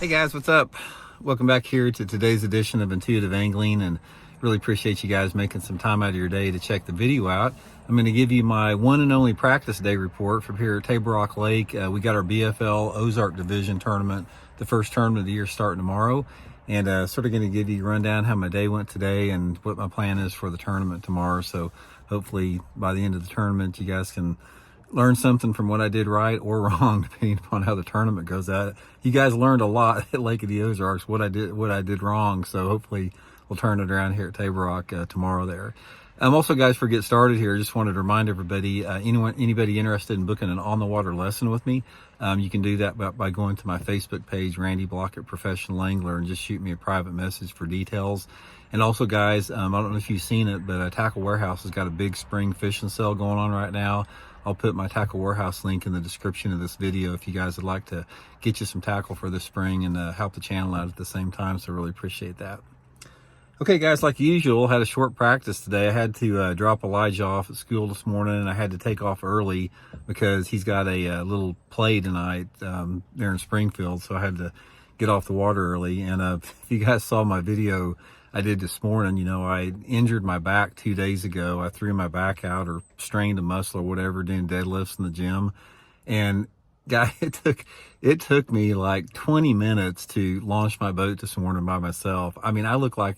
Hey guys, what's up? Welcome back here to today's edition of Intuitive Angling, and really appreciate you guys making some time out of your day to check the video out. I'm going to give you my one and only practice day report from here at Table Rock Lake. We got our BFL Ozark Division tournament, the first tournament of the year, starting tomorrow, and sort of going to give you a rundown how my day went today and what my plan is for the tournament tomorrow. So hopefully by the end of the tournament you guys can learn something from what I did right or wrong, depending upon how the tournament goes out. You guys learned a lot at Lake of the Ozarks, what I did wrong. So hopefully we'll turn it around here at Table Rock tomorrow there. Also, guys, before we get started here, I just wanted to remind everybody, anybody interested in booking an on-the-water lesson with me, you can do that by going to my Facebook page, Randy Blockett Professional Angler, and just shoot me a private message for details. And also, guys, I don't know if you've seen it, but Tackle Warehouse has got a big spring fishing sale going on right now. I'll put my Tackle Warehouse link in the description of this video if you guys would like to get you some tackle for this spring and help the channel out at the same time, so really appreciate that. Okay, guys, like usual, had a short practice today. I had to drop Elijah off at school this morning, and I had to take off early because he's got a little play tonight there in Springfield, so I had to get off the water early. And if you guys saw my video I did this morning, you know, I injured my back 2 days ago. I threw my back out or strained a muscle or whatever doing deadlifts in the gym. And guy, it took me like 20 minutes to launch my boat this morning by myself. I mean, I look like,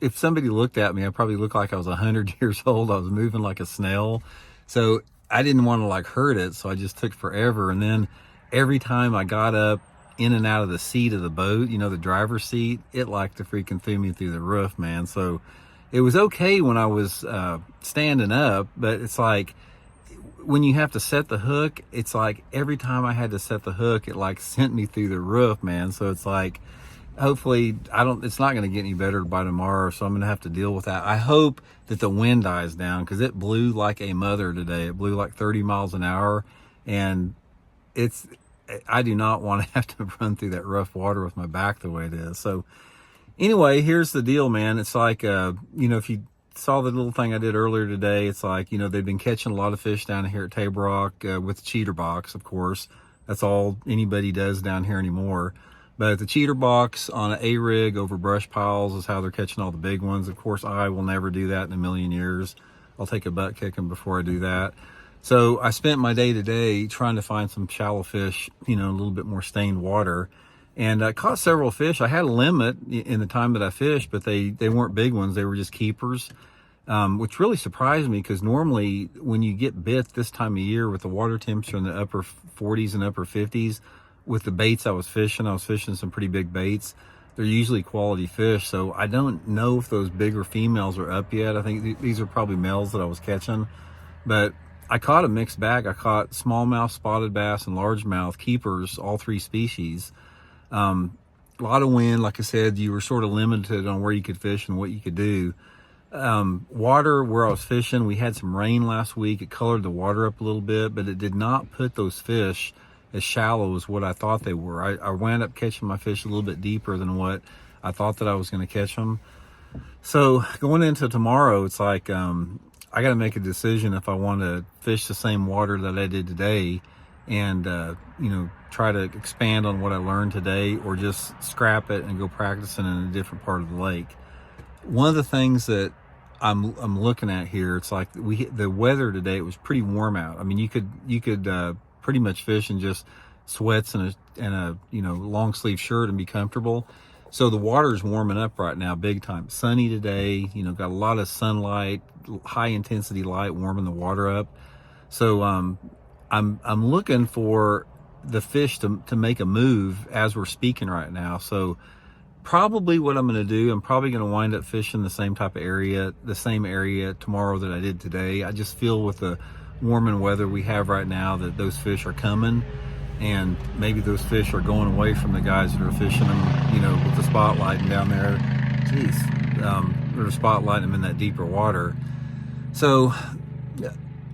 if somebody looked at me, I probably looked like I was 100 years old. I was moving like a snail. So I didn't want to like hurt it. So I just took forever. And then every time I got up in and out of the seat of the boat, you know, the driver's seat, it like to freaking threw me through the roof, man. So it was okay when I was standing up, but it's like when you have to set the hook, it's like every time I had to set the hook, it like sent me through the roof, man. So it's like, hopefully it's not going to get any better by tomorrow, so I'm going to have to deal with that. I hope that the wind dies down, because it blew like a mother today. It blew like 30 miles an hour, and I do not want to have to run through that rough water with my back the way it is. So anyway, here's the deal, man. It's like, you know, if you saw the little thing I did earlier today, it's like, you know, they've been catching a lot of fish down here at Table Rock with the cheater box, of course. That's all anybody does down here anymore. But the cheater box on an A-rig over brush piles is how they're catching all the big ones. Of course, I will never do that in a million years. I'll take a butt kicking before I do that. So I spent my day today trying to find some shallow fish, you know, a little bit more stained water. And I caught several fish. I had a limit in the time that I fished, but they weren't big ones. They were just keepers, which really surprised me, because normally when you get bit this time of year with the water temperature in the upper 40s and upper 50s, with the baits I was fishing some pretty big baits. They're usually quality fish. So I don't know if those bigger females are up yet. I think these are probably males that I was catching. But I caught a mixed bag. I caught smallmouth, spotted bass, and largemouth keepers, all three species. A lot of wind. Like I said, you were sort of limited on where you could fish and what you could do. Water where I was fishing, we had some rain last week. It colored the water up a little bit, but it did not put those fish as shallow as what I thought they were. I wound up catching my fish a little bit deeper than what I thought that I was going to catch them. So going into tomorrow, it's like, I got to make a decision if I want to fish the same water that I did today and, you know, try to expand on what I learned today, or just scrap it and go practicing in a different part of the lake. One of the things that I'm looking at here, it's like the weather today, it was pretty warm out. I mean, you could pretty much fish in just sweats and a you know, long sleeve shirt and be comfortable. So the water is warming up right now, big time. Sunny today, you know, got a lot of sunlight, high intensity light warming the water up. So I'm looking for the fish to make a move as we're speaking right now. So probably what I'm going to do, I'm probably going to wind up fishing the same area tomorrow that I did today. I just feel with the warming weather we have right now that those fish are coming. And maybe those fish are going away from the guys that are fishing them, you know, with the spotlighting down there. Jeez, they're spotlighting them in that deeper water. So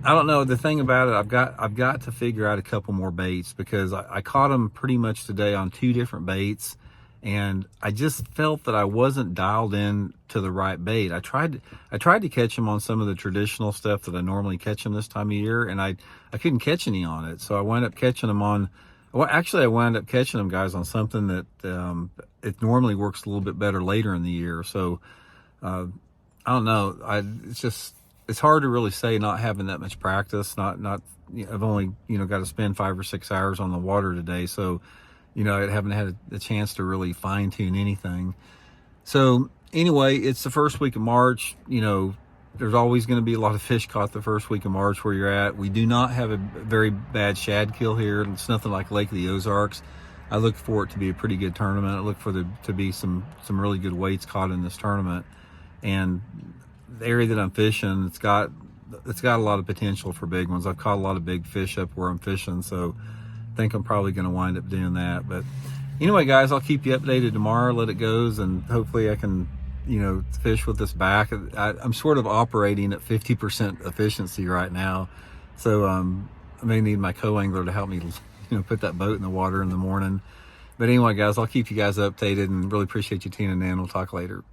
I don't know. The thing about it, I've got to figure out a couple more baits, because I caught them pretty much today on 2 different baits, and I just felt that I wasn't dialed in to the right bait. I tried to catch them on some of the traditional stuff that I normally catch them this time of year, and I couldn't catch any on it. So I wound up catching them on Well, actually, I wound up catching them, guys, on something that it normally works a little bit better later in the year. So uh, I don't know. It's hard to really say, not having that much practice. Not I've only got to spend 5 or 6 hours on the water today, so I haven't had a chance to really fine tune anything. So anyway, it's the first week of March. There's always going to be a lot of fish caught the first week of March where you're at. We do not have a very bad shad kill here. It's nothing like Lake of the Ozarks. I look for it to be a pretty good tournament. I look for there to be some really good weights caught in this tournament. And the area that I'm fishing, it's got a lot of potential for big ones. I've caught a lot of big fish up where I'm fishing, so I think I'm probably going to wind up doing that. But anyway, guys, I'll keep you updated tomorrow, let it goes, and hopefully I can fish with this back. I'm sort of operating at 50% efficiency right now, so I may need my co-angler to help me put that boat in the water in the morning. But anyway, guys, I'll keep you guys updated, and really appreciate you tuning in. We'll talk later.